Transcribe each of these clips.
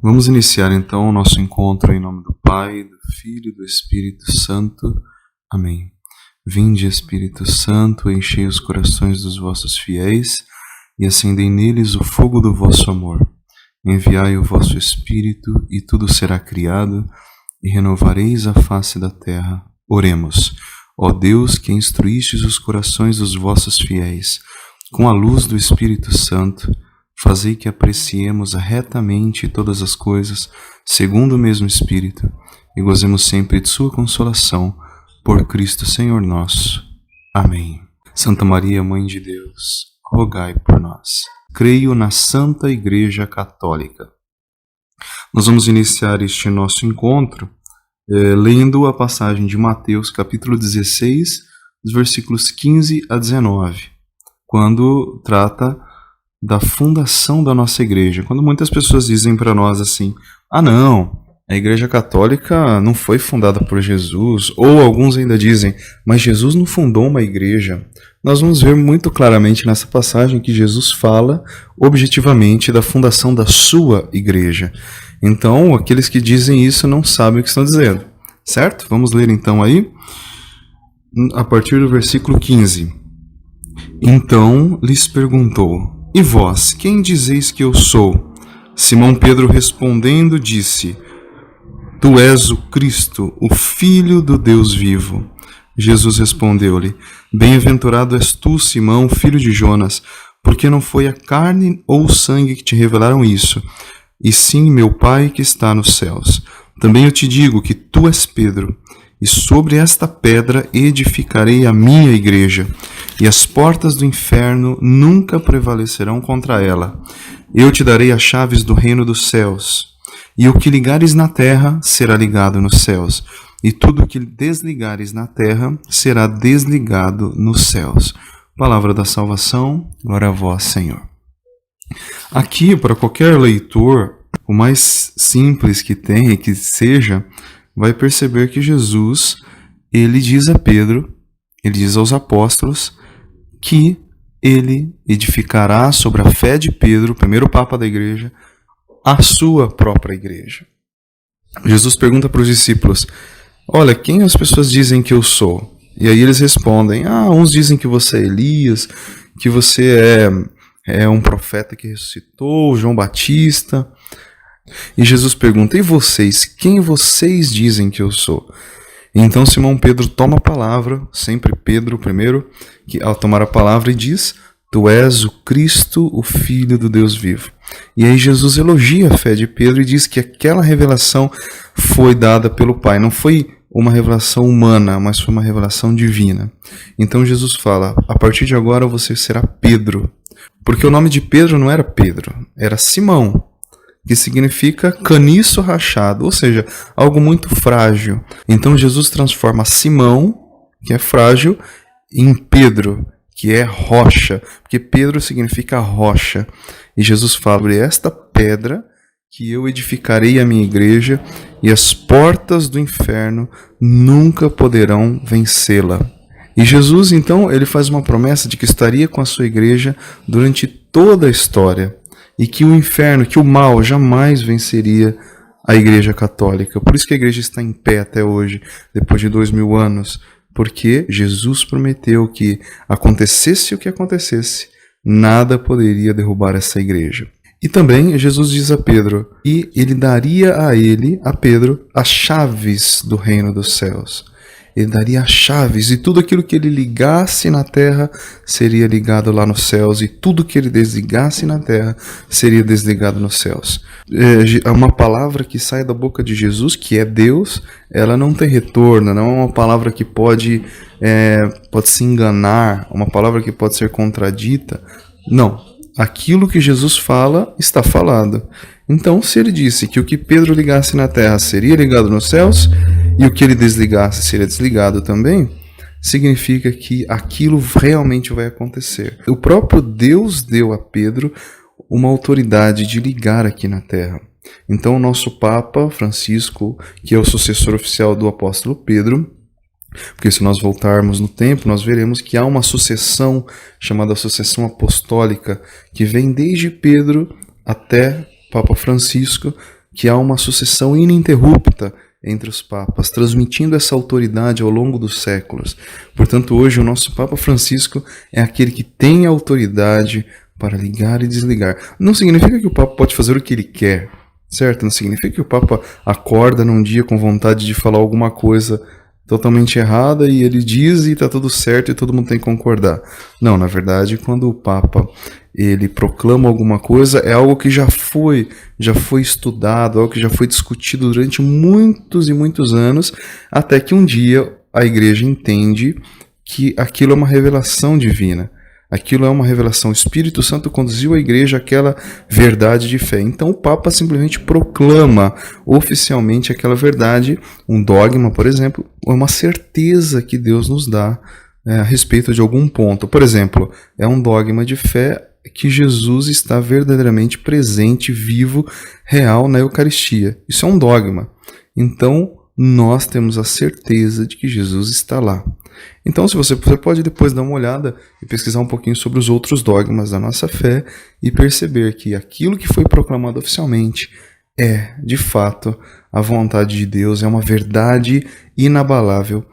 Vamos iniciar então o nosso encontro em nome do Pai, do Filho e do Espírito Santo. Amém. Vinde, Espírito Santo, enchei os corações dos vossos fiéis e acendei neles o fogo do vosso amor. Enviai o vosso Espírito e tudo será criado e renovareis a face da terra. Oremos. Ó Deus, que instruístes os corações dos vossos fiéis com a luz do Espírito Santo, fazei que apreciemos retamente todas as coisas segundo o mesmo Espírito e gozemos sempre de sua consolação, por Cristo Senhor nosso. Amém. Santa Maria, Mãe de Deus, rogai por nós. Creio na Santa Igreja Católica. Nós vamos iniciar este nosso encontro lendo a passagem de Mateus, capítulo 16, dos versículos 15 a 19, quando trata da fundação da nossa igreja. Quando muitas pessoas dizem para nós assim, não, a Igreja Católica não foi fundada por Jesus, ou alguns ainda dizem, mas Jesus não fundou uma igreja. Nós vamos ver muito claramente nessa passagem que Jesus fala objetivamente da fundação da sua igreja. Então, aqueles que dizem isso não sabem o que estão dizendo, certo? Vamos ler então aí, a partir do versículo 15. Então lhes perguntou: E vós, quem dizeis que eu sou? Simão Pedro respondendo disse: Tu és o Cristo, o Filho do Deus vivo. Jesus respondeu-lhe: Bem-aventurado és tu, Simão, filho de Jonas, porque não foi a carne ou o sangue que te revelaram isso, e sim meu Pai que está nos céus. Também eu te digo que tu és Pedro, e sobre esta pedra edificarei a minha igreja, e as portas do inferno nunca prevalecerão contra ela. Eu te darei as chaves do reino dos céus, e o que ligares na terra será ligado nos céus, e tudo o que desligares na terra será desligado nos céus. Palavra da salvação, glória a vós, Senhor. Aqui, para qualquer leitor, o mais simples que tenha, que seja, vai perceber que Jesus, ele diz a Pedro, ele diz aos apóstolos, que ele edificará sobre a fé de Pedro, o primeiro papa da igreja, a sua própria igreja. Jesus pergunta para os discípulos: olha, quem as pessoas dizem que eu sou? E aí eles respondem: uns dizem que você é Elias, que você é um profeta que ressuscitou, João Batista. E Jesus pergunta: e vocês? Quem vocês dizem que eu sou? Então Simão Pedro toma a palavra, sempre Pedro primeiro, que ao tomar a palavra e diz: Tu és o Cristo, o Filho do Deus vivo. E aí Jesus elogia a fé de Pedro e diz que aquela revelação foi dada pelo Pai. Não foi uma revelação humana, mas foi uma revelação divina. Então Jesus fala: a partir de agora você será Pedro. Porque o nome de Pedro não era Pedro, era Simão, que significa caniço rachado, ou seja, algo muito frágil. Então Jesus transforma Simão, que é frágil, em Pedro, que é rocha, porque Pedro significa rocha. E Jesus fala: esta pedra que eu edificarei a minha igreja, e as portas do inferno nunca poderão vencê-la. E Jesus, então, ele faz uma promessa de que estaria com a sua igreja durante toda a história, e que o inferno, que o mal jamais venceria a Igreja Católica. Por isso que a igreja está em pé até hoje, depois de 2000 anos, porque Jesus prometeu que acontecesse o que acontecesse, nada poderia derrubar essa igreja. E também Jesus diz a Pedro, e ele daria a Pedro, as chaves do reino dos céus. Ele daria as chaves, e tudo aquilo que ele ligasse na terra seria ligado lá nos céus, e tudo que ele desligasse na terra seria desligado nos céus. É uma palavra que sai da boca de Jesus, que é Deus, ela não tem retorno, não é uma palavra que pode se enganar, uma palavra que pode ser contradita. Não, aquilo que Jesus fala está falado. Então, se ele disse que o que Pedro ligasse na terra seria ligado nos céus, e o que ele desligasse seria desligado também, significa que aquilo realmente vai acontecer. O próprio Deus deu a Pedro uma autoridade de ligar aqui na terra. Então, o nosso Papa Francisco, que é o sucessor oficial do apóstolo Pedro, porque se nós voltarmos no tempo, nós veremos que há uma sucessão chamada sucessão apostólica, que vem desde Pedro até Papa Francisco, que há uma sucessão ininterrupta entre os papas, transmitindo essa autoridade ao longo dos séculos. Portanto, hoje o nosso Papa Francisco é aquele que tem autoridade para ligar e desligar. Não significa que o Papa pode fazer o que ele quer, certo? Não significa que o Papa acorda num dia com vontade de falar alguma coisa totalmente errada e ele diz e está tudo certo e todo mundo tem que concordar. Não, na verdade, quando o Papa ele proclama alguma coisa, é algo que já foi estudado, algo que já foi discutido durante muitos e muitos anos, até que um dia a Igreja entende que aquilo é uma revelação divina. Aquilo é uma revelação. O Espírito Santo conduziu a Igreja àquela verdade de fé. Então o Papa simplesmente proclama oficialmente aquela verdade, um dogma, por exemplo, uma certeza que Deus nos dá a respeito de algum ponto. Por exemplo, é um dogma de fé que Jesus está verdadeiramente presente, vivo, real na Eucaristia. Isso é um dogma. Então nós temos a certeza de que Jesus está lá. Então, se você pode depois dar uma olhada e pesquisar um pouquinho sobre os outros dogmas da nossa fé e perceber que aquilo que foi proclamado oficialmente é, de fato, a vontade de Deus, é uma verdade inabalável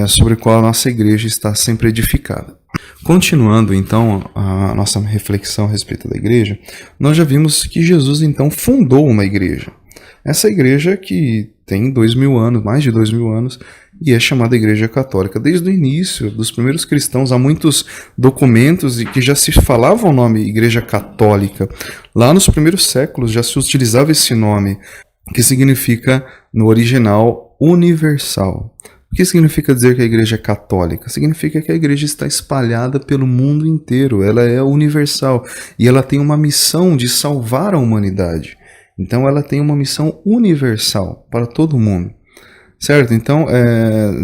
sobre a qual a nossa igreja está sempre edificada. Continuando, então, a nossa reflexão a respeito da igreja, nós já vimos que Jesus, então, fundou uma igreja. Essa igreja que tem 2000 anos, mais de 2000 anos, e é chamada Igreja Católica. Desde o início dos primeiros cristãos, há muitos documentos que já se falava o nome Igreja Católica. Lá nos primeiros séculos já se utilizava esse nome, que significa, no original, universal. O que significa dizer que a Igreja é católica? Significa que a Igreja está espalhada pelo mundo inteiro, ela é universal, e ela tem uma missão de salvar a humanidade. Então ela tem uma missão universal para todo mundo. Certo? Então,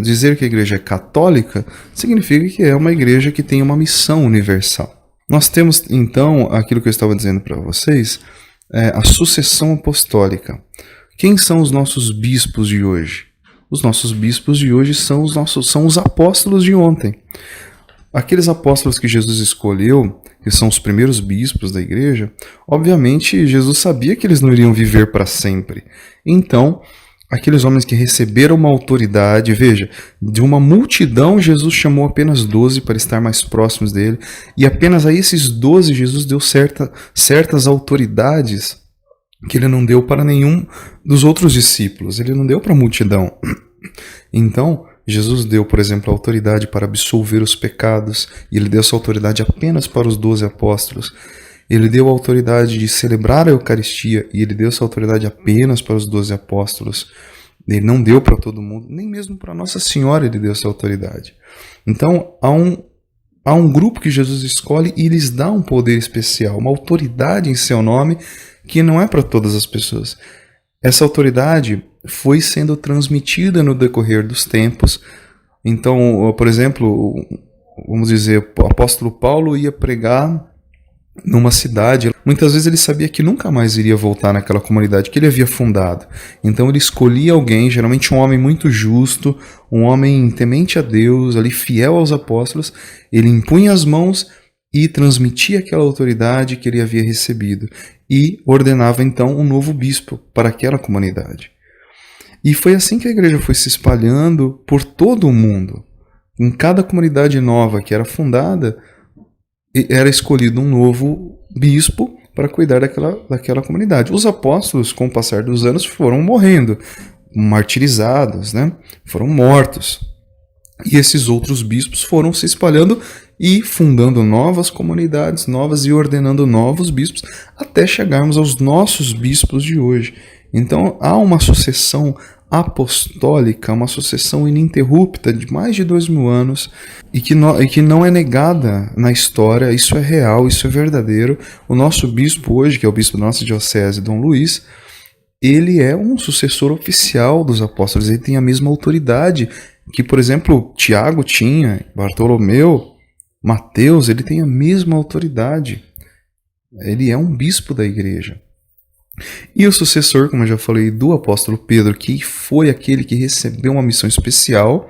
dizer que a igreja é católica significa que é uma igreja que tem uma missão universal. Nós temos, então, aquilo que eu estava dizendo para vocês, a sucessão apostólica. Quem são os nossos bispos de hoje? Os nossos bispos de hoje são os apóstolos de ontem. Aqueles apóstolos que Jesus escolheu, que são os primeiros bispos da igreja, obviamente Jesus sabia que eles não iriam viver para sempre. Então, aqueles homens que receberam uma autoridade, veja, de uma multidão, Jesus chamou apenas 12 para estar mais próximos dele, e apenas a esses 12 Jesus deu certas autoridades que ele não deu para nenhum dos outros discípulos, ele não deu para a multidão. Então, Jesus deu, por exemplo, a autoridade para absolver os pecados, e ele deu essa autoridade apenas para os 12 apóstolos. Ele deu a autoridade de celebrar a Eucaristia, e ele deu essa autoridade apenas para os 12 apóstolos. Ele não deu para todo mundo, nem mesmo para Nossa Senhora ele deu essa autoridade. Então, há um grupo que Jesus escolhe e lhes dá um poder especial, uma autoridade em seu nome, que não é para todas as pessoas. Essa autoridade foi sendo transmitida no decorrer dos tempos. Então, por exemplo, vamos dizer, o apóstolo Paulo ia pregar numa cidade, muitas vezes ele sabia que nunca mais iria voltar naquela comunidade que ele havia fundado. Então ele escolhia alguém, geralmente um homem muito justo, um homem temente a Deus, ali fiel aos apóstolos, ele impunha as mãos e transmitia aquela autoridade que ele havia recebido e ordenava então um novo bispo para aquela comunidade. E foi assim que a igreja foi se espalhando por todo o mundo. Em cada comunidade nova que era fundada, era escolhido um novo bispo para cuidar daquela comunidade. Os apóstolos, com o passar dos anos, foram morrendo, martirizados, né? Foram mortos. E esses outros bispos foram se espalhando e fundando novas comunidades, novas e ordenando novos bispos, até chegarmos aos nossos bispos de hoje. Então há uma sucessão apostólica, uma sucessão ininterrupta de mais de 2000 anos e que não é negada na história. Isso é real, isso é verdadeiro. O nosso bispo hoje, que é o bispo da nossa diocese, Dom Luís, ele é um sucessor oficial dos apóstolos, ele tem a mesma autoridade que, por exemplo, Tiago tinha, Bartolomeu, Mateus, ele tem a mesma autoridade. Ele é um bispo da igreja. E o sucessor, como eu já falei, do apóstolo Pedro, que foi aquele que recebeu uma missão especial,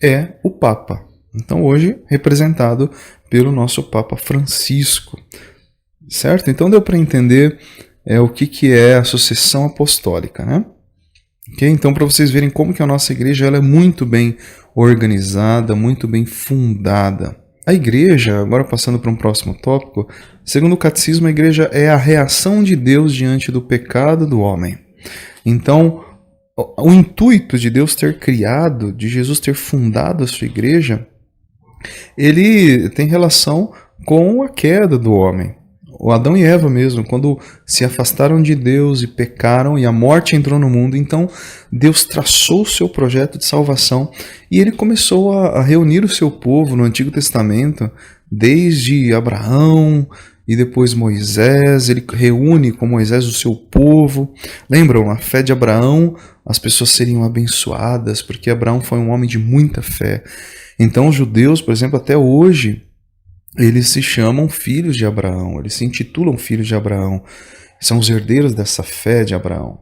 é o Papa. Então hoje representado pelo nosso Papa Francisco. Certo? Então deu para entender o que é a sucessão apostólica, né? Okay? Então, para vocês verem como que a nossa igreja ela é muito bem organizada, muito bem fundada. A igreja, agora passando para um próximo tópico, segundo o catecismo, a igreja é a reação de Deus diante do pecado do homem. Então, o intuito de Deus ter criado, de Jesus ter fundado a sua igreja, ele tem relação com a queda do homem. O Adão e Eva mesmo, quando se afastaram de Deus e pecaram e a morte entrou no mundo, então Deus traçou o seu projeto de salvação e ele começou a reunir o seu povo no Antigo Testamento, desde Abraão e depois Moisés. Ele reúne com Moisés o seu povo. Lembram, a fé de Abraão, as pessoas seriam abençoadas, porque Abraão foi um homem de muita fé. Então os judeus, por exemplo, até hoje, eles se chamam filhos de Abraão, eles se intitulam filhos de Abraão, são os herdeiros dessa fé de Abraão.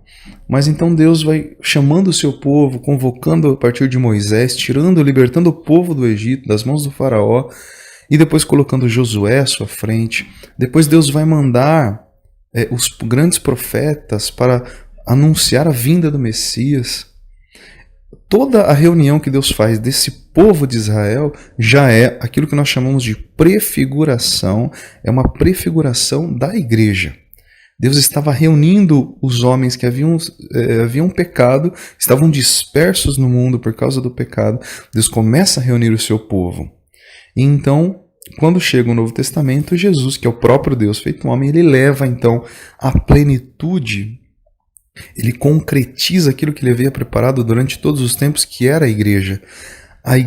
Mas então Deus vai chamando o seu povo, convocando a partir de Moisés, libertando o povo do Egito, das mãos do faraó, e depois colocando Josué à sua frente. Depois Deus vai mandar os grandes profetas para anunciar a vinda do Messias. Toda a reunião que Deus faz desse povo de Israel já é aquilo que nós chamamos de prefiguração, é uma prefiguração da igreja. Deus estava reunindo os homens que haviam pecado, estavam dispersos no mundo por causa do pecado. Deus começa a reunir o seu povo. E então, quando chega o Novo Testamento, Jesus, que é o próprio Deus feito homem, ele leva então a plenitude. Ele concretiza aquilo que ele havia preparado durante todos os tempos, que era a igreja.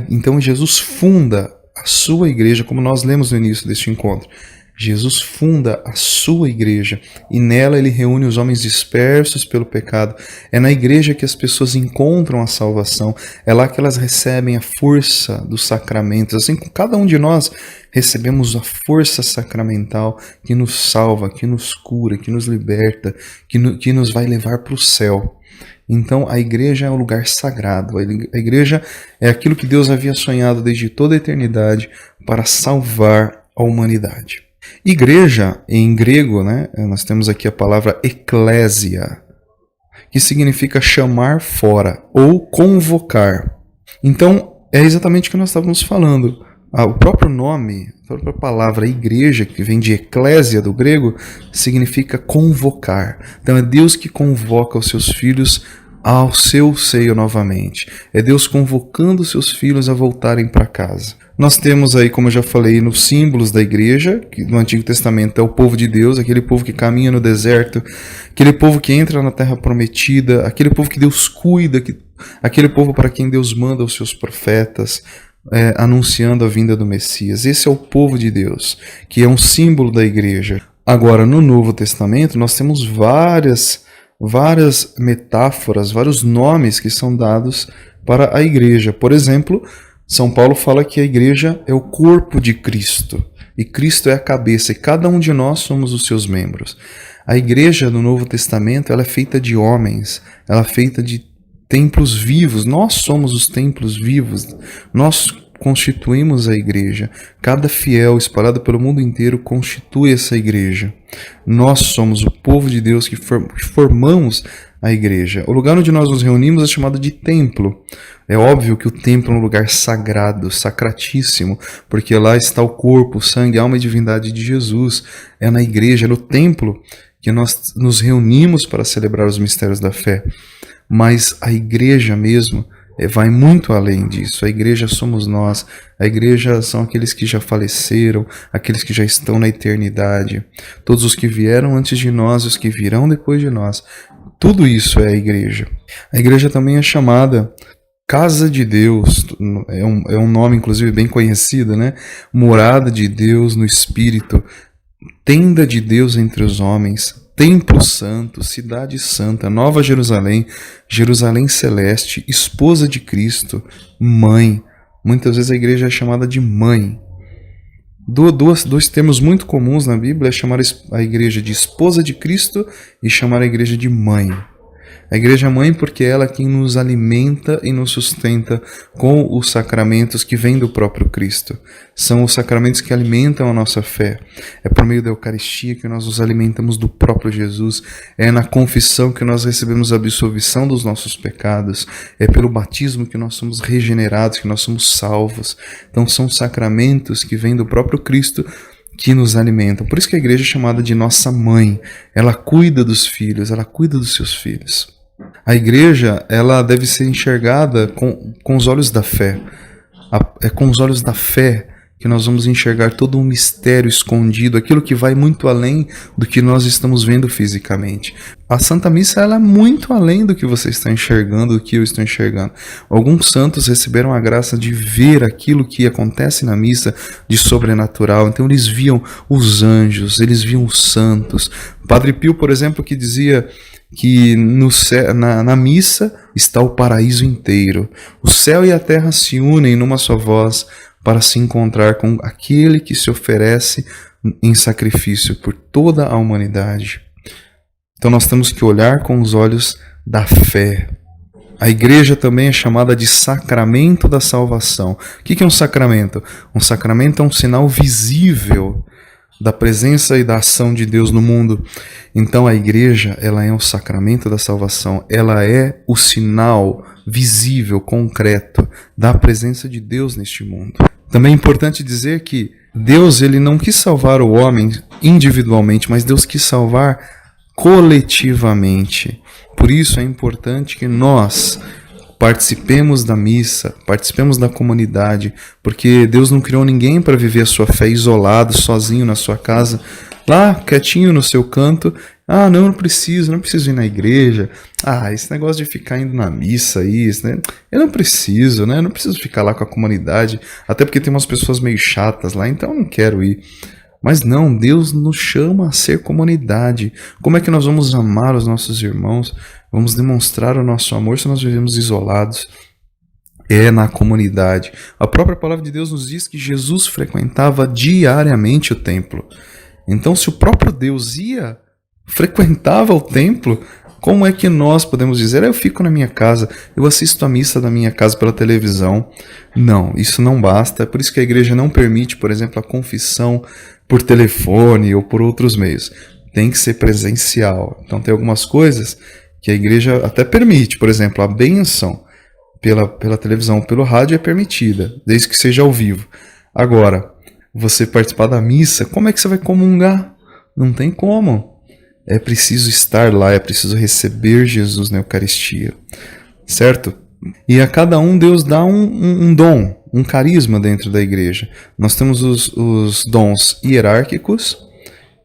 Então Jesus funda a sua igreja, como nós lemos no início deste encontro. Jesus funda a sua igreja e nela ele reúne os homens dispersos pelo pecado. É na igreja que as pessoas encontram a salvação, é lá que elas recebem a força dos sacramentos. Assim como cada um de nós recebemos a força sacramental que nos salva, que nos cura, que nos liberta, que nos vai levar para o céu. Então a igreja é um lugar sagrado, a igreja é aquilo que Deus havia sonhado desde toda a eternidade para salvar a humanidade. Igreja, em grego, né, nós temos aqui a palavra eklésia, que significa chamar fora ou convocar. Então, é exatamente o que nós estávamos falando. O próprio nome, a própria palavra igreja, que vem de eklésia do grego, significa convocar. Então é Deus que convoca os seus filhos ao seu seio novamente. É Deus convocando os seus filhos a voltarem para casa. Nós temos aí, como eu já falei, nos símbolos da igreja, que no Antigo Testamento é o povo de Deus, aquele povo que caminha no deserto, aquele povo que entra na terra prometida, aquele povo que Deus cuida, aquele povo para quem Deus manda os seus profetas, anunciando a vinda do Messias. Esse é o povo de Deus, que é um símbolo da igreja. Agora, no Novo Testamento, nós temos várias metáforas, vários nomes que são dados para a igreja. Por exemplo, São Paulo fala que a igreja é o corpo de Cristo, e Cristo é a cabeça, e cada um de nós somos os seus membros. A igreja no Novo Testamento ela é feita de homens, ela é feita de templos vivos, nós somos os templos vivos, nós constituímos a igreja. Cada fiel espalhado pelo mundo inteiro constitui essa igreja. Nós somos o povo de Deus que formamos a igreja. O lugar onde nós nos reunimos é chamado de templo. É óbvio que o templo é um lugar sagrado, sacratíssimo, porque lá está o corpo, o sangue, a alma e a divindade de Jesus. É na igreja, é no templo que nós nos reunimos para celebrar os mistérios da fé. Mas a igreja mesmo vai muito além disso. A igreja somos nós, a igreja são aqueles que já faleceram, aqueles que já estão na eternidade, todos os que vieram antes de nós e os que virão depois de nós. Tudo isso é a igreja. A igreja também é chamada Casa de Deus, é um nome inclusive bem conhecido, né? Morada de Deus no Espírito, tenda de Deus entre os homens, Templo Santo, Cidade Santa, Nova Jerusalém, Jerusalém Celeste, Esposa de Cristo, Mãe. Muitas vezes a igreja é chamada de Mãe. Dois termos muito comuns na Bíblia é chamar a igreja de Esposa de Cristo e chamar a igreja de Mãe. A igreja mãe porque ela é quem nos alimenta e nos sustenta com os sacramentos que vêm do próprio Cristo. São os sacramentos que alimentam a nossa fé. É por meio da Eucaristia que nós nos alimentamos do próprio Jesus. É na confissão que nós recebemos a absolvição dos nossos pecados. É pelo batismo que nós somos regenerados, que nós somos salvos. Então são sacramentos que vêm do próprio Cristo que nos alimentam. Por isso que a igreja é chamada de nossa mãe. Ela cuida dos filhos, ela cuida dos seus filhos. A igreja, ela deve ser enxergada com os olhos da fé. É com os olhos da fé que nós vamos enxergar todo um mistério escondido, aquilo que vai muito além do que nós estamos vendo fisicamente. A Santa Missa, ela é muito além do que você está enxergando, do que eu estou enxergando. Alguns santos receberam a graça de ver aquilo que acontece na missa de sobrenatural. Então eles viam os anjos, eles viam os santos. Padre Pio, por exemplo, que dizia que na missa está o paraíso inteiro. O céu e a terra se unem numa só voz para se encontrar com aquele que se oferece em sacrifício por toda a humanidade. Então nós temos que olhar com os olhos da fé. A igreja também é chamada de sacramento da salvação. O que é um sacramento? Um sacramento é um sinal visível da presença e da ação de Deus no mundo. Então a igreja, ela é um sacramento da salvação. Ela é o sinal visível, concreto da presença de Deus neste mundo. Também é importante dizer que Deus, ele não quis salvar o homem individualmente, mas Deus quis salvar coletivamente. Por isso é importante que nós participemos da missa, participemos da comunidade, porque Deus não criou ninguém para viver a sua fé isolado, sozinho na sua casa, lá quietinho no seu canto. Não preciso ir na igreja. Esse negócio de ficar indo na missa aí, né? Eu não preciso, né? Eu não preciso ficar lá com a comunidade, até porque tem umas pessoas meio chatas lá, então eu não quero ir. Mas não, Deus nos chama a ser comunidade. Como é que nós vamos amar os nossos irmãos? Vamos demonstrar o nosso amor se nós vivemos isolados? É na comunidade. A própria palavra de Deus nos diz que Jesus frequentava diariamente o templo. Então, se o próprio Deus frequentava o templo, como é que nós podemos dizer, eu fico na minha casa, eu assisto a missa da minha casa pela televisão? Não, isso não basta. É por isso que a igreja não permite, por exemplo, a confissão por telefone ou por outros meios. Tem que ser presencial. Então tem algumas coisas que a igreja até permite, por exemplo, a bênção pela televisão, pelo rádio é permitida, desde que seja ao vivo. Agora, você participar da missa, como é que você vai comungar? Não tem como. É preciso estar lá, é preciso receber Jesus na Eucaristia, certo? E a cada um Deus dá um dom, um carisma dentro da igreja. Nós temos os dons hierárquicos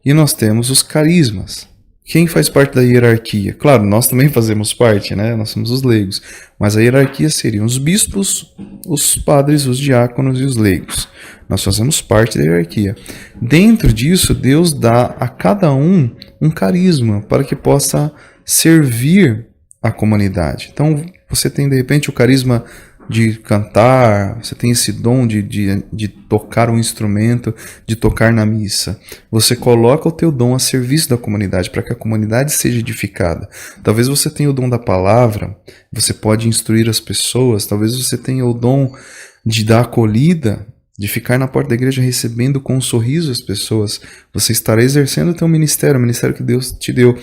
e nós temos os carismas. Quem faz parte da hierarquia? Claro, nós também fazemos parte, né? Nós somos os leigos. Mas a hierarquia seriam os bispos, os padres, os diáconos e os leigos. Nós fazemos parte da hierarquia. Dentro disso, Deus dá a cada um carisma para que possa servir a comunidade. Então, você tem, de repente, o carisma de cantar, você tem esse dom de tocar um instrumento, de tocar na missa. Você coloca o teu dom a serviço da comunidade, para que a comunidade seja edificada. Talvez você tenha o dom da palavra, você pode instruir as pessoas, talvez você tenha o dom de dar acolhida, de ficar na porta da igreja recebendo com um sorriso as pessoas. Você estará exercendo o teu ministério, o ministério que Deus te deu.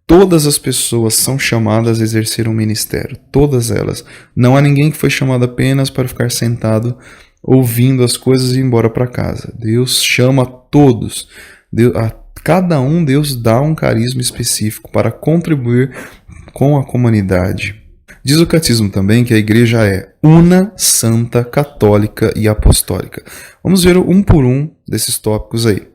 Todas as pessoas são chamadas a exercer um ministério, todas elas. Não há ninguém que foi chamado apenas para ficar sentado ouvindo as coisas e ir embora para casa. Deus chama todos. A cada um Deus dá um carisma específico para contribuir com a comunidade. Diz o catecismo também que a igreja é una, santa, católica e apostólica. Vamos ver um por um desses tópicos aí.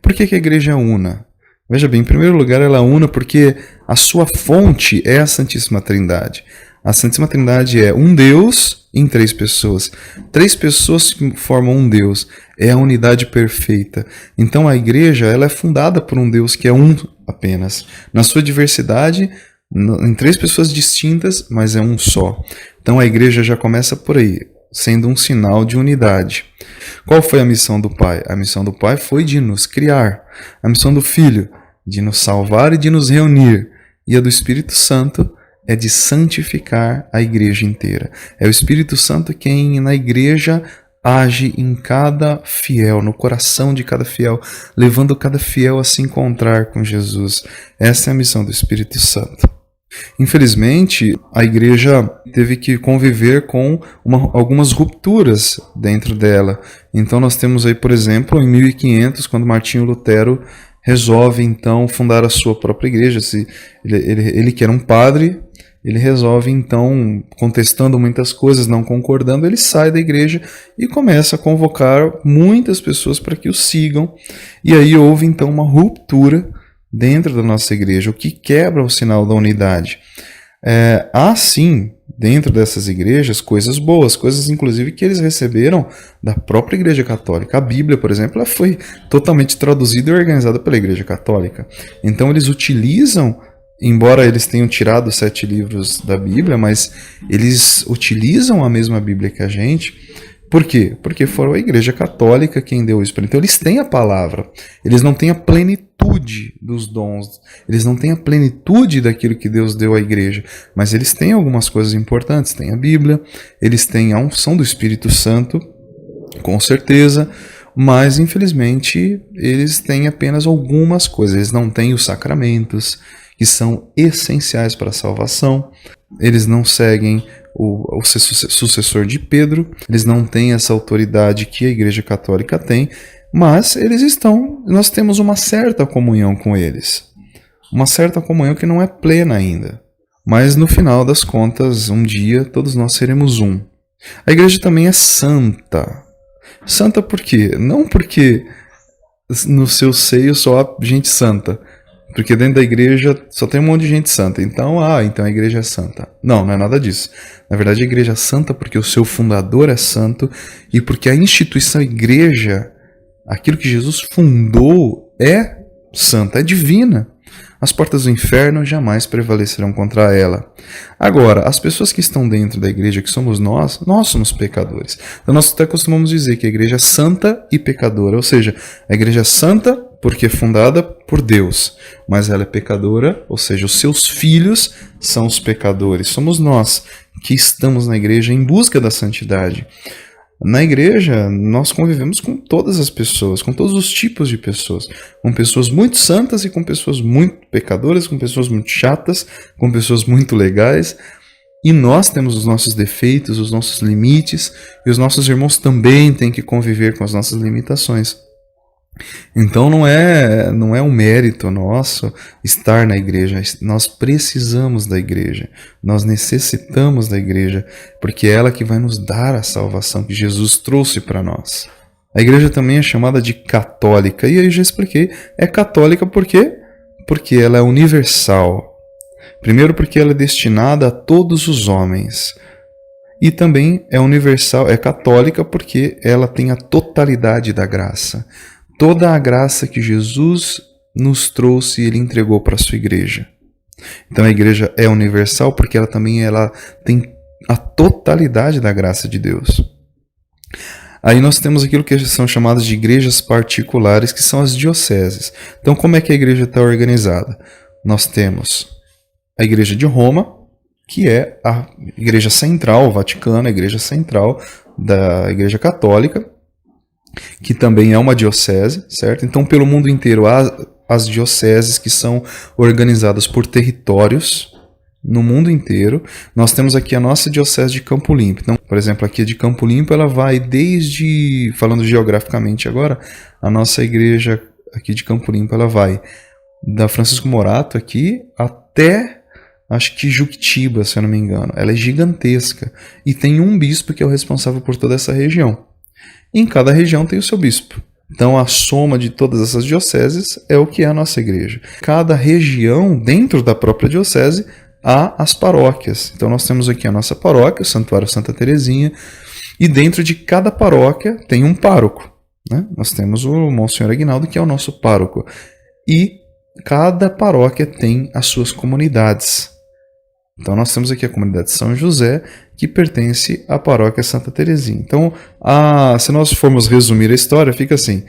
Por que a igreja é una? Veja bem, em primeiro lugar ela é una porque a sua fonte é a Santíssima Trindade. A Santíssima Trindade é um Deus em três pessoas. Três pessoas que formam um Deus. É a unidade perfeita. Então a igreja ela é fundada por um Deus que é um apenas. Na sua diversidade, em três pessoas distintas, mas é um só. Então a igreja já começa por aí, sendo um sinal de unidade. Qual foi a missão do Pai? A missão do Pai foi de nos criar. A missão do Filho, de nos salvar e de nos reunir. E a do Espírito Santo é de santificar a igreja inteira. É o Espírito Santo quem na igreja age em cada fiel, no coração de cada fiel, levando cada fiel a se encontrar com Jesus. Essa é a missão do Espírito Santo. Infelizmente, a igreja teve que conviver com algumas rupturas dentro dela. Então nós temos aí, por exemplo, em 1500, quando Martinho Lutero resolve então fundar a sua própria igreja. Ele que era um padre, ele resolve então, contestando muitas coisas, não concordando, ele sai da igreja e começa a convocar muitas pessoas para que o sigam. E aí houve então uma ruptura dentro da nossa igreja, o que quebra o sinal da unidade. Há sim, dentro dessas igrejas, coisas boas, coisas inclusive que eles receberam da própria Igreja Católica. A Bíblia, por exemplo, ela foi totalmente traduzida e organizada pela Igreja Católica. Então eles utilizam, embora eles tenham tirado os 7 livros da Bíblia, mas eles utilizam a mesma Bíblia que a gente. Por quê? Porque foi a Igreja Católica quem deu isso. Então eles têm a palavra, eles não têm a plenitude dos dons, eles não têm a plenitude daquilo que Deus deu à igreja, mas eles têm algumas coisas importantes, têm a Bíblia, eles têm a unção do Espírito Santo, com certeza, mas infelizmente eles têm apenas algumas coisas, eles não têm os sacramentos, que são essenciais para a salvação, eles não seguem o sucessor de Pedro, eles não têm essa autoridade que a Igreja Católica tem, mas nós temos uma certa comunhão com eles, uma certa comunhão que não é plena ainda, mas no final das contas, um dia todos nós seremos um. A igreja também é santa. Santa por quê? Não porque no seu seio só há gente santa, porque dentro da igreja só tem um monte de gente santa. Então a igreja é santa. Não é nada disso. Na verdade, a igreja é santa porque o seu fundador é santo e porque a instituição igreja, aquilo que Jesus fundou, é santa, é divina. As portas do inferno jamais prevalecerão contra ela. Agora, as pessoas que estão dentro da igreja, que somos nós somos pecadores. Então nós até costumamos dizer que a igreja é santa e pecadora. Ou seja, a igreja é santa porque é fundada por Deus, mas ela é pecadora, ou seja, os seus filhos são os pecadores. Somos nós que estamos na igreja em busca da santidade. Na igreja, nós convivemos com todas as pessoas, com todos os tipos de pessoas. Com pessoas muito santas e com pessoas muito pecadoras, com pessoas muito chatas, com pessoas muito legais. E nós temos os nossos defeitos, os nossos limites, e os nossos irmãos também têm que conviver com as nossas limitações. Então não é um mérito nosso estar na igreja, nós precisamos da igreja, nós necessitamos da igreja, porque é ela que vai nos dar a salvação que Jesus trouxe para nós. A igreja também é chamada de católica, e aí eu já expliquei, é católica por quê? Porque ela é universal. Primeiro porque ela é destinada a todos os homens. E também é universal, é católica porque ela tem a totalidade da graça. Toda a graça que Jesus nos trouxe, Ele entregou para a sua igreja. Então a igreja é universal porque ela tem a totalidade da graça de Deus. Aí nós temos aquilo que são chamadas de igrejas particulares, que são as dioceses. Então como é que a igreja está organizada? Nós temos a igreja de Roma, que é a igreja central, o Vaticano, a igreja central da igreja católica, que também é uma diocese, certo? Então, pelo mundo inteiro, há as dioceses que são organizadas por territórios no mundo inteiro. Nós temos aqui a nossa diocese de Campo Limpo. Então, por exemplo, aqui de Campo Limpo, ela vai desde, falando geograficamente agora, a nossa igreja aqui de Campo Limpo, ela vai da Francisco Morato aqui até, acho que Juquitiba, se eu não me engano. Ela é gigantesca e tem um bispo que é o responsável por toda essa região. Em cada região tem o seu bispo. Então a soma de todas essas dioceses é o que é a nossa igreja. Cada região, dentro da própria diocese, há as paróquias. Então nós temos aqui a nossa paróquia, o Santuário Santa Teresinha, e dentro de cada paróquia tem um pároco, né? Nós temos o Monsenhor Aguinaldo, que é o nosso pároco. E cada paróquia tem as suas comunidades. Então nós temos aqui a comunidade São José, que pertence à paróquia Santa Teresinha. Então, se nós formos resumir a história, fica assim: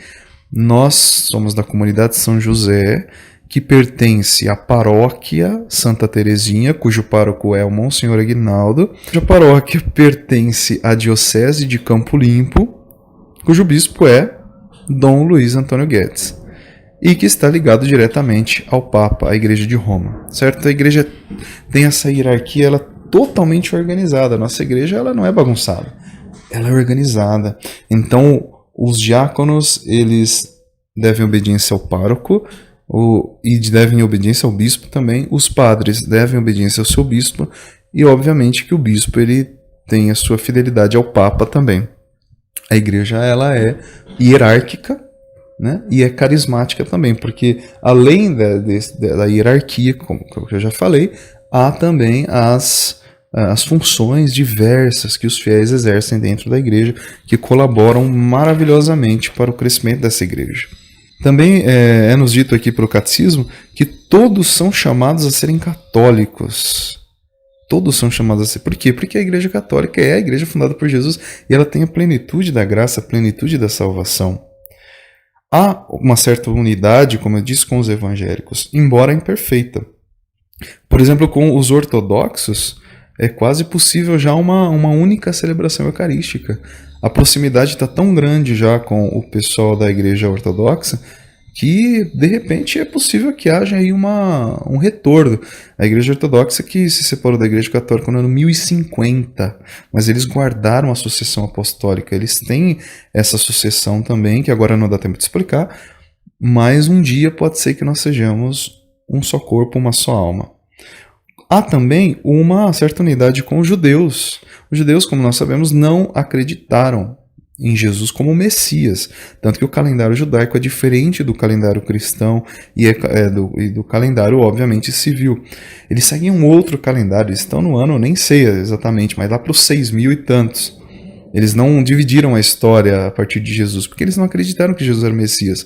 nós somos da comunidade São José, que pertence à paróquia Santa Teresinha, cujo pároco é o Monsenhor Aguinaldo. A paróquia pertence à diocese de Campo Limpo, cujo bispo é Dom Luiz Antônio Guedes, e que está ligado diretamente ao Papa, à Igreja de Roma, certo? A Igreja tem essa hierarquia, ela é totalmente organizada. A nossa Igreja, ela não é bagunçada, ela é organizada. Então, os diáconos, eles devem obediência ao pároco, e devem obediência ao bispo também. Os padres devem obediência ao seu bispo, e obviamente que o bispo, ele tem a sua fidelidade ao Papa também. A Igreja, ela é hierárquica, né? E é carismática também, porque além da hierarquia, como eu já falei, há também as funções diversas que os fiéis exercem dentro da Igreja, que colaboram maravilhosamente para o crescimento dessa Igreja. Também é nos dito aqui pelo Catecismo que todos são chamados a serem católicos. Todos são chamados a ser. Por quê? Porque a Igreja Católica é a Igreja fundada por Jesus e ela tem a plenitude da graça, a plenitude da salvação. Há uma certa unidade, como eu disse, com os evangélicos, embora imperfeita. Por exemplo, com os ortodoxos, é quase possível já uma única celebração eucarística. A proximidade está tão grande já com o pessoal da Igreja Ortodoxa que, de repente, é possível que haja aí um retorno. A Igreja Ortodoxa que se separou da Igreja Católica no ano 1050, mas eles guardaram a sucessão apostólica. Eles têm essa sucessão também, que agora não dá tempo de explicar, mas um dia pode ser que nós sejamos um só corpo, uma só alma. Há também uma certa unidade com os judeus. Os judeus, como nós sabemos, não acreditaram em Jesus como Messias, tanto que o calendário judaico é diferente do calendário cristão e do calendário, obviamente, civil. Eles seguem um outro calendário, eles estão no ano, nem sei exatamente, mas lá para os 6.000 e tantos. Eles não dividiram a história a partir de Jesus, porque eles não acreditaram que Jesus era o Messias.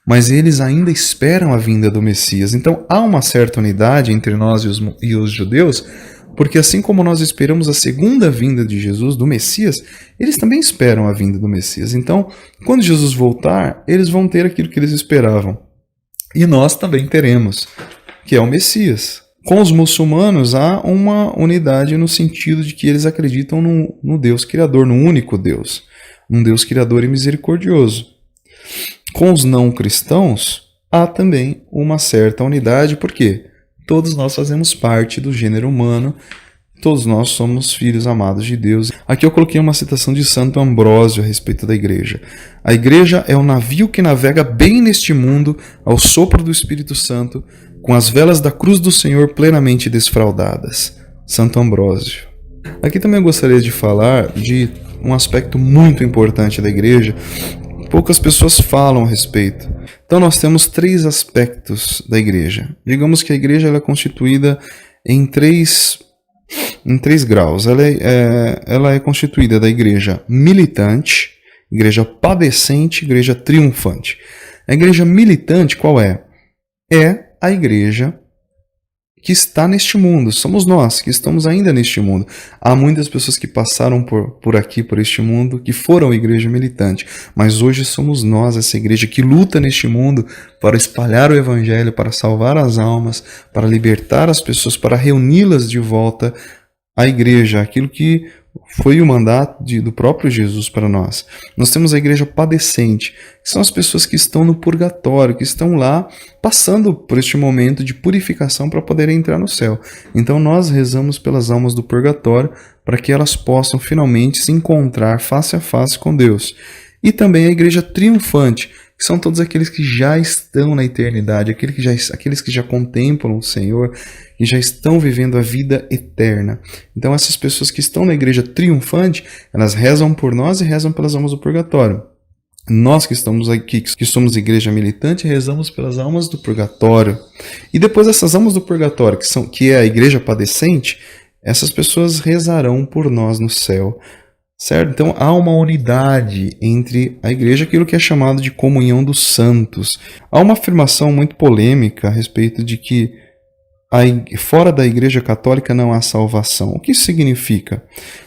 Mas eles ainda esperam a vinda do Messias. Então há uma certa unidade entre nós e os judeus, porque assim como nós esperamos a segunda vinda de Jesus, do Messias, eles também esperam a vinda do Messias. Então, quando Jesus voltar, eles vão ter aquilo que eles esperavam. E nós também teremos, que é o Messias. Com os muçulmanos há uma unidade no sentido de que eles acreditam no Deus Criador, no único Deus, um Deus Criador e misericordioso. Com os não cristãos, há também uma certa unidade, porque todos nós fazemos parte do gênero humano, todos nós somos filhos amados de Deus. Aqui eu coloquei uma citação de Santo Ambrósio a respeito da Igreja. A Igreja é o navio que navega bem neste mundo, ao sopro do Espírito Santo, com as velas da cruz do Senhor plenamente desfraldadas. Santo Ambrósio. Aqui também eu gostaria de falar de um aspecto muito importante da Igreja, poucas pessoas falam a respeito. Então nós temos 3 aspectos da Igreja. Digamos que a Igreja ela é constituída em três graus. Ela é constituída da Igreja militante, Igreja padecente, Igreja triunfante. A Igreja militante qual é? É a Igreja que está neste mundo. Somos nós que estamos ainda neste mundo. Há muitas pessoas que passaram por aqui, por este mundo, que foram igreja militante. Mas hoje somos nós, essa igreja que luta neste mundo para espalhar o evangelho, para salvar as almas, para libertar as pessoas, para reuni-las de volta à igreja, aquilo que foi o mandato do próprio Jesus para nós. Nós temos a igreja padecente, que são as pessoas que estão no purgatório, que estão lá passando por este momento de purificação para poderem entrar no céu. Então nós rezamos pelas almas do purgatório para que elas possam finalmente se encontrar face a face com Deus. E também a igreja triunfante, que são todos aqueles que já estão na eternidade, aqueles que já contemplam o Senhor, que já estão vivendo a vida eterna. Então essas pessoas que estão na igreja triunfante, elas rezam por nós e rezam pelas almas do purgatório. Nós que estamos aqui, que somos igreja militante, rezamos pelas almas do purgatório. E depois essas almas do purgatório, que é a igreja padecente, essas pessoas rezarão por nós no céu. Certo? Então há uma unidade entre a igreja, aquilo que é chamado de comunhão dos santos. Há uma afirmação muito polêmica a respeito de que fora da igreja católica não há salvação. O que isso significa?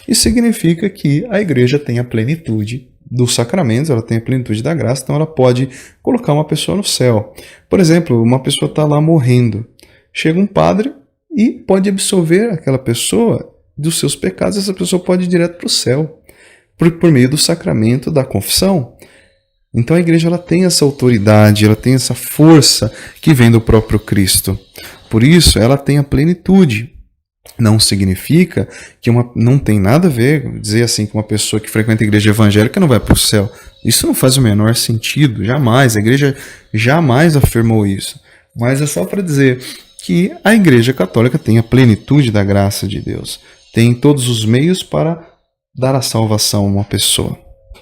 Isso significa que a igreja tem a plenitude dos sacramentos, ela tem a plenitude da graça, então ela pode colocar uma pessoa no céu. Por exemplo, uma pessoa está lá morrendo, chega um padre e pode absolver aquela pessoa dos seus pecados, essa pessoa pode ir direto para o céu, por meio do sacramento da confissão. Então a igreja ela tem essa autoridade, ela tem essa força que vem do próprio Cristo. Por isso ela tem a plenitude. Não significa que não tem nada a ver dizer assim que uma pessoa que frequenta a igreja evangélica não vai para o céu. Isso não faz o menor sentido, jamais. A igreja jamais afirmou isso. Mas é só para dizer que a igreja católica tem a plenitude da graça de Deus. Tem todos os meios para dar a salvação a uma pessoa.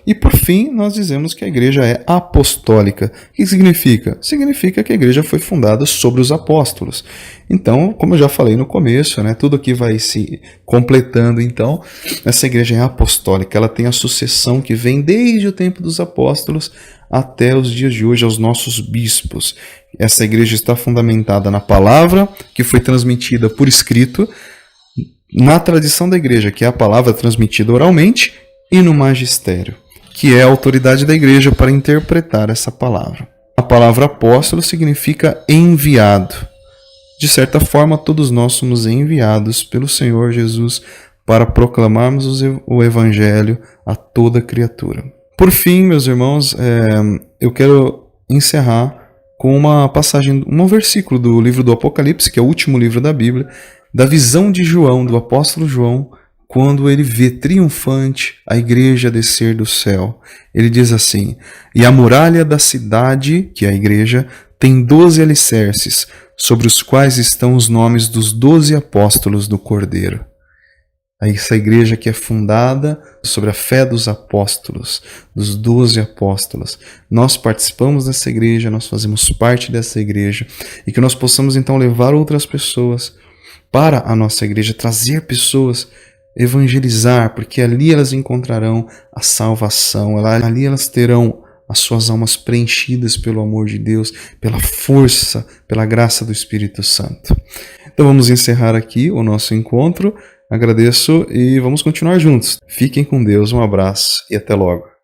E por fim, nós dizemos que a igreja é apostólica. O que significa? Significa que a igreja foi fundada sobre os apóstolos. Então, como eu já falei no começo, né, tudo aqui vai se completando. Então, essa igreja é apostólica. Ela tem a sucessão que vem desde o tempo dos apóstolos até os dias de hoje, aos nossos bispos. Essa igreja está fundamentada na palavra, que foi transmitida por escrito, na tradição da igreja, que é a palavra transmitida oralmente, e no magistério, que é a autoridade da igreja para interpretar essa palavra. A palavra apóstolo significa enviado. De certa forma, todos nós somos enviados pelo Senhor Jesus para proclamarmos o evangelho a toda criatura. Por fim, meus irmãos, eu quero encerrar com uma passagem, um versículo do livro do Apocalipse, que é o último livro da Bíblia, da visão de João, do apóstolo João, quando ele vê triunfante a igreja descer do céu. Ele diz assim: e a muralha da cidade, que é a igreja, tem 12 alicerces, sobre os quais estão os nomes dos 12 apóstolos do Cordeiro. Essa igreja que é fundada sobre a fé dos apóstolos, dos 12 apóstolos. Nós participamos dessa igreja, nós fazemos parte dessa igreja, e que nós possamos então levar outras pessoas para a nossa igreja, trazer pessoas, evangelizar, porque ali elas encontrarão a salvação, ali elas terão as suas almas preenchidas pelo amor de Deus, pela força, pela graça do Espírito Santo. Então vamos encerrar aqui o nosso encontro. Agradeço e vamos continuar juntos. Fiquem com Deus, um abraço e até logo.